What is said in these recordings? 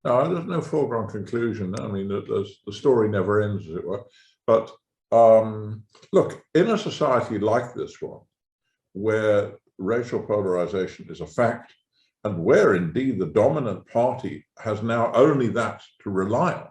No, there's no foregone conclusion. I mean, the story never ends, as it were. But look, in a society like this one, where racial polarization is a fact, and where indeed the dominant party has now only that to rely on,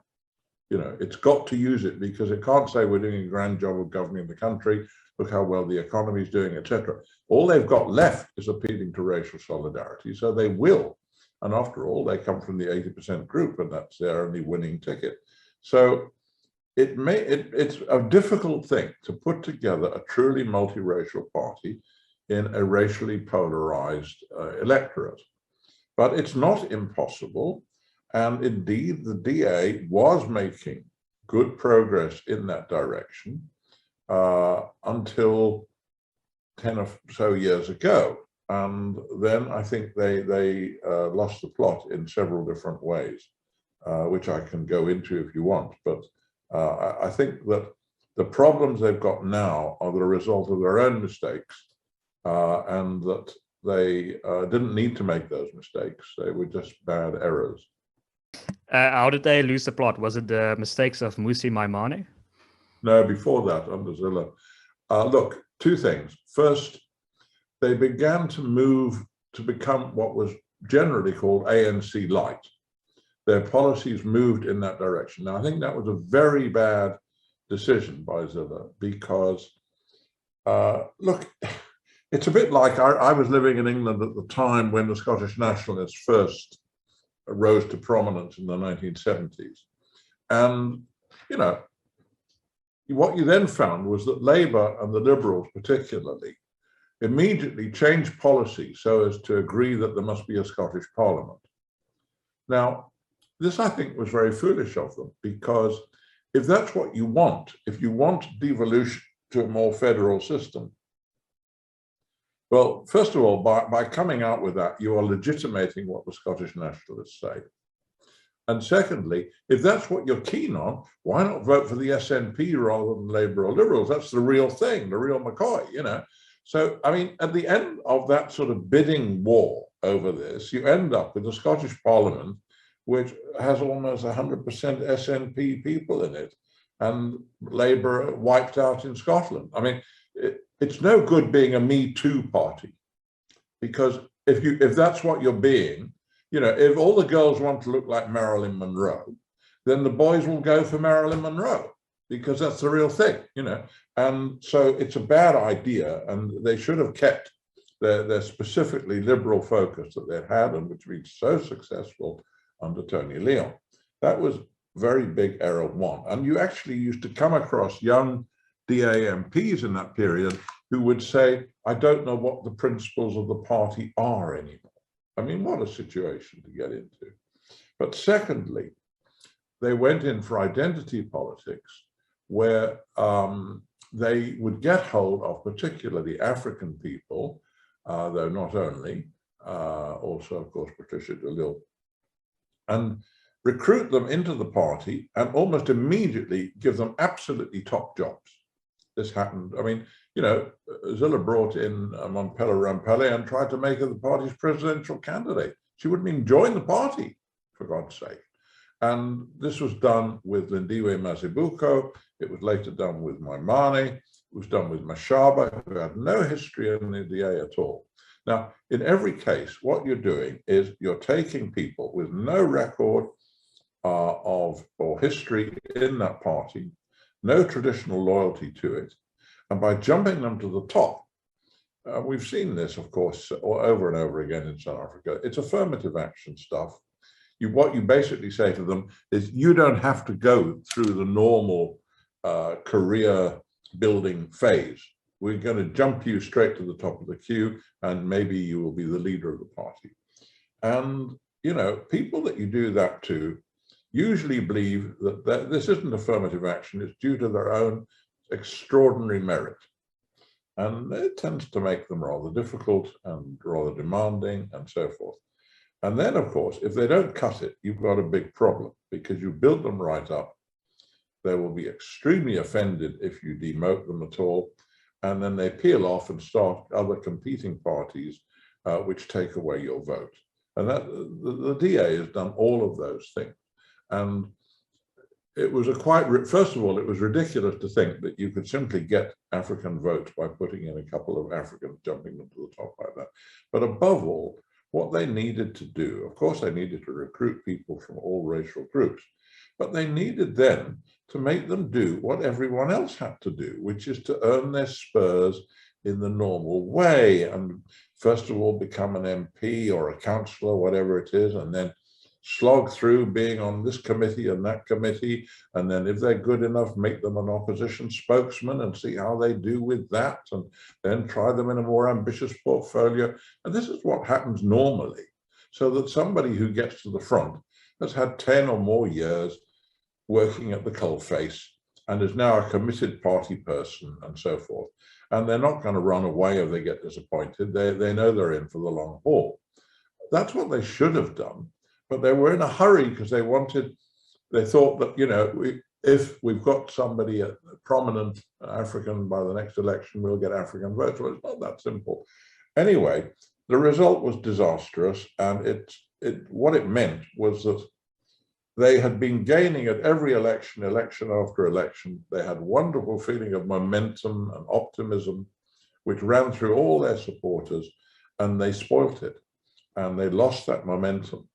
it's got to use it because it can't say we're doing a grand job of governing the country, look how well the economy is doing, etc. All they've got left is appealing to racial solidarity, so they will. And after all, they come from the 80% group, and that's their only winning ticket. So it's a difficult thing to put together a truly multiracial party in a racially polarized electorate. But it's not impossible. And indeed, the DA was making good progress in that direction until 10 or so years ago. And then I think they lost the plot in several different ways, which I can go into if you want. But I think that the problems they've got now are the result of their own mistakes, and that they didn't need to make those mistakes. They were just bad errors. How did they lose the plot? Was it the mistakes of Musi Maimane? No, before that, under Zille. Look, two things. First, they began to move to become what was generally called ANC light. Their policies moved in that direction. Now, I think that was a very bad decision by Zille because, look, it's a bit like I was living in England at the time when the Scottish nationalists first rose to prominence in the 1970s. And, what you then found was that Labour and the Liberals particularly immediately changed policy so as to agree that there must be a Scottish Parliament. Now, this I think was very foolish of them, because if that's what you want, if you want devolution to a more federal system, well, first of all, by coming out with that, you are legitimating what the Scottish nationalists say. And secondly, if that's what you're keen on, why not vote for the SNP rather than Labour or Liberals? That's the real thing, the real McCoy, So, I mean, at the end of that sort of bidding war over this, you end up with the Scottish Parliament, which has almost 100% SNP people in it, and Labour wiped out in Scotland. I mean, it's no good being a Me Too party, because if that's what you're being, if all the girls want to look like Marilyn Monroe, then the boys will go for Marilyn Monroe, because that's the real thing, And so it's a bad idea, and they should have kept their specifically liberal focus that they'd had, and which been so successful under Tony Leon. That was very big error one. And you actually used to come across young DA MPs in that period who would say, I don't know what the principles of the party are anymore. I mean, what a situation to get into. But secondly, they went in for identity politics, where they would get hold of particularly African people, though not only, also, of course, Patricia DeLille, and recruit them into the party and almost immediately give them absolutely top jobs. This happened. I mean, Zille brought in Mompela Rampele and tried to make her the party's presidential candidate. She wouldn't even join the party, for God's sake. And this was done with Lindiwe Mazibuko. It was later done with Maimane. It was done with Mashaba, who had no history in the DA at all. Now, in every case, what you're doing is you're taking people with no record or history in that party, no traditional loyalty to it, and by jumping them to the top, we've seen this, of course, over and over again in South Africa. It's affirmative action stuff. What you basically say to them is, you don't have to go through the normal career building phase. We're going to jump you straight to the top of the queue, and maybe you will be the leader of the party. And, people that you do that to usually believe that this isn't affirmative action, it's due to their own extraordinary merit. And it tends to make them rather difficult and rather demanding and so forth. And then, of course, if they don't cut it, you've got a big problem, because you build them right up. They will be extremely offended if you demote them at all. And then they peel off and start other competing parties, which take away your vote. And that the DA has done all of those things. And it was first of all, it was ridiculous to think that you could simply get African votes by putting in a couple of Africans jumping them to the top like that. But above all, what they needed to do, of course, they needed to recruit people from all racial groups, but they needed then to make them do what everyone else had to do, which is to earn their spurs in the normal way. And first of all, become an MP or a councillor, whatever it is, and then slog through being on this committee and that committee. And then if they're good enough, make them an opposition spokesman and see how they do with that. And then try them in a more ambitious portfolio. And this is what happens normally. So that somebody who gets to the front has had 10 or more years working at the coalface and is now a committed party person and so forth. And they're not going to run away if they get disappointed. They know they're in for the long haul. That's what they should have done. But they were in a hurry because they thought that, you know, if we've got somebody, a prominent African by the next election, we'll get African votes. Well, it's not that simple. Anyway, the result was disastrous. And what it meant was that they had been gaining at every election after election. They had a wonderful feeling of momentum and optimism, which ran through all their supporters, and they spoilt it. And they lost that momentum.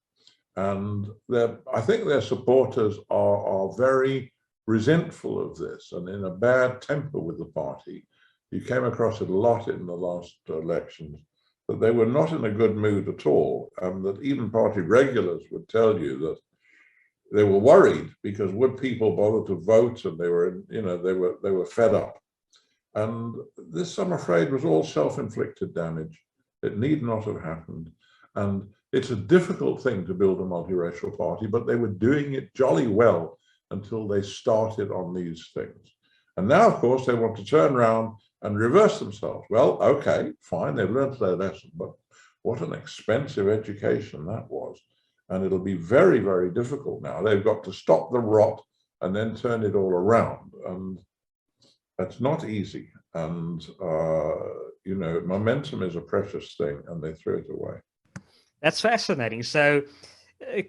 And I think their supporters are very resentful of this and in a bad temper with the party. You came across it a lot in the last elections, that they were not in a good mood at all, and that even party regulars would tell you that they were worried because would people bother to vote, and they were, you know, they were fed up. And this, I'm afraid, was all self-inflicted damage. It need not have happened. And it's a difficult thing to build a multiracial party, but they were doing it jolly well until they started on these things. And now, of course, they want to turn around and reverse themselves. Well, okay, fine, they've learned their lesson, but what an expensive education that was. And it'll be very, very difficult now. They've got to stop the rot and then turn it all around. And that's not easy. And, you know, momentum is a precious thing, and they threw it away. That's fascinating. So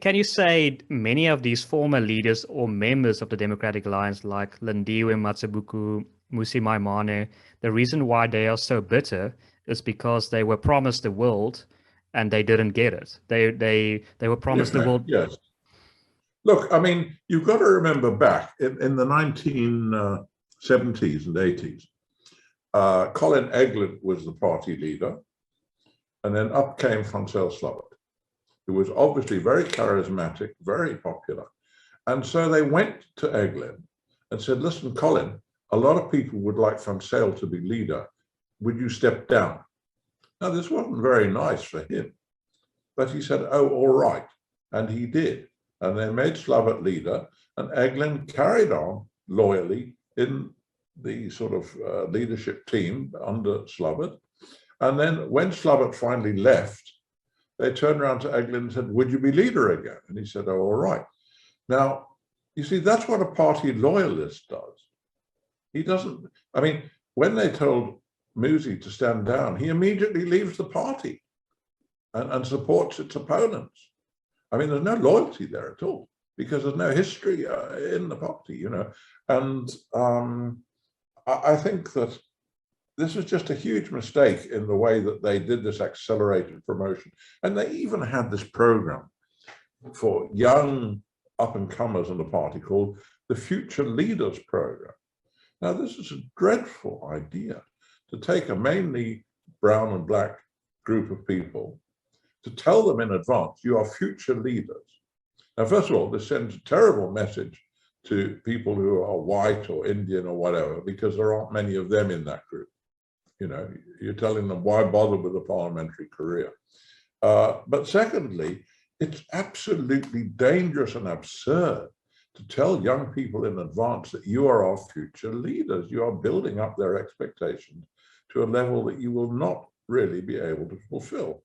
can you say many of these former leaders or members of the Democratic Alliance, like Lindiwe Matsabuku, Mmusi Maimane, the reason why they are so bitter is because they were promised the world and they didn't get it. They were promised the world. Yes. Look, I mean, you've got to remember back in the 1970s and 80s, Colin Eglin was the party leader. And then up came Francel Slabbert, who was obviously very charismatic, very popular. And so they went to Eglin and said, listen, Colin, a lot of people would like Francel to be leader. Would you step down? Now, this wasn't very nice for him, but he said, oh, all right. And he did. And they made Slabbert leader, and Eglin carried on loyally in the sort of leadership team under Slabbert. And then when Slabbert finally left, they turned around to Eglin and said, would you be leader again? And he said, oh, all right. Now, you see, that's what a party loyalist does. He doesn't, I mean, when they told Mmusi to stand down, he immediately leaves the party and supports its opponents. I mean, there's no loyalty there at all because there's no history in the party, you know. And I think that this was just a huge mistake in the way that they did this accelerated promotion. And they even had this program for young up-and-comers in the party called the Future Leaders Program. Now, this is a dreadful idea, to take a mainly brown and black group of people, to tell them in advance, you are future leaders. Now, first of all, this sends a terrible message to people who are white or Indian or whatever, because there aren't many of them in that group. You know, you're telling them, why bother with a parliamentary career? But secondly, it's absolutely dangerous and absurd to tell young people in advance that you are our future leaders. You are building up their expectations to a level that you will not really be able to fulfill.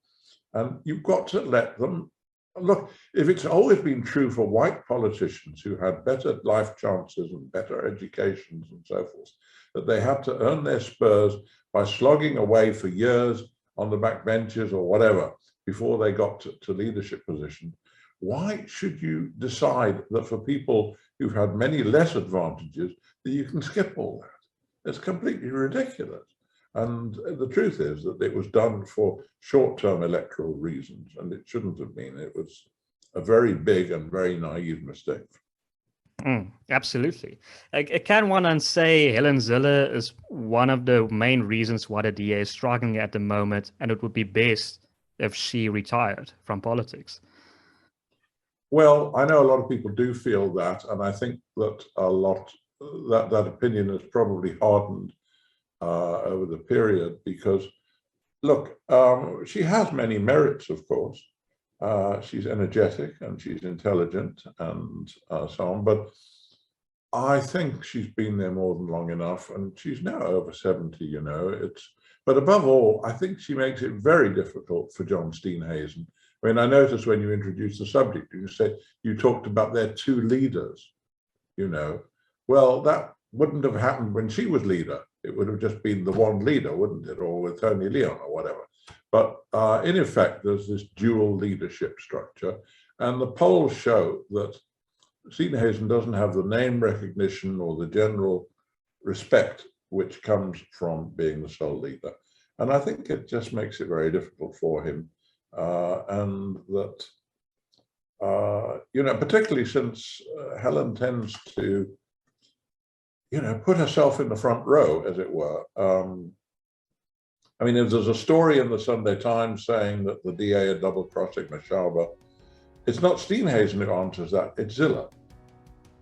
And you've got to let them, look, if it's always been true for white politicians who had better life chances and better educations and so forth, that they had to earn their spurs by slogging away for years on the back benches or whatever, before they got to leadership positions. Why should you decide that for people who've had many less advantages, that you can skip all that? It's completely ridiculous. And the truth is that it was done for short-term electoral reasons, and it shouldn't have been. It was a very big and very naive mistake. Absolutely. Can one say Helen Zille is one of the main reasons why the DA is struggling at the moment, and it would be best if she retired from politics? Well, I know a lot of people do feel that, and I think that that opinion has probably hardened over the period because, look, she has many merits, of course. She's energetic and she's intelligent and so on, but I think she's been there more than long enough, and she's now over 70, you know. But above all, I think she makes it very difficult for John Steenhuisen. I mean, I noticed when you introduced the subject, you talked about their two leaders, you know. Well, that wouldn't have happened when she was leader. It would have just been the one leader, wouldn't it? Or with Tony Leon or whatever. But in effect, there's this dual leadership structure. And the polls show that Steenhuisen doesn't have the name recognition or the general respect which comes from being the sole leader. And I think it just makes it very difficult for him. And that, you know, particularly since Helen tends to, you know, put herself in the front row, as it were. I mean, if there's a story in the Sunday Times saying that the DA are double-crossing Mashaba, it's not Steenhuisen who answers that, it's Zille.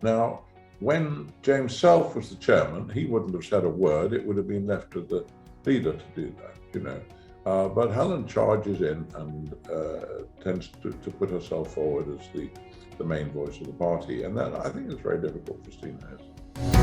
Now, when James Self was the chairman, he wouldn't have said a word. It would have been left to the leader to do that, you know. But Helen charges in and tends to put herself forward as the main voice of the party. And that, I think, is very difficult for Steenhuisen.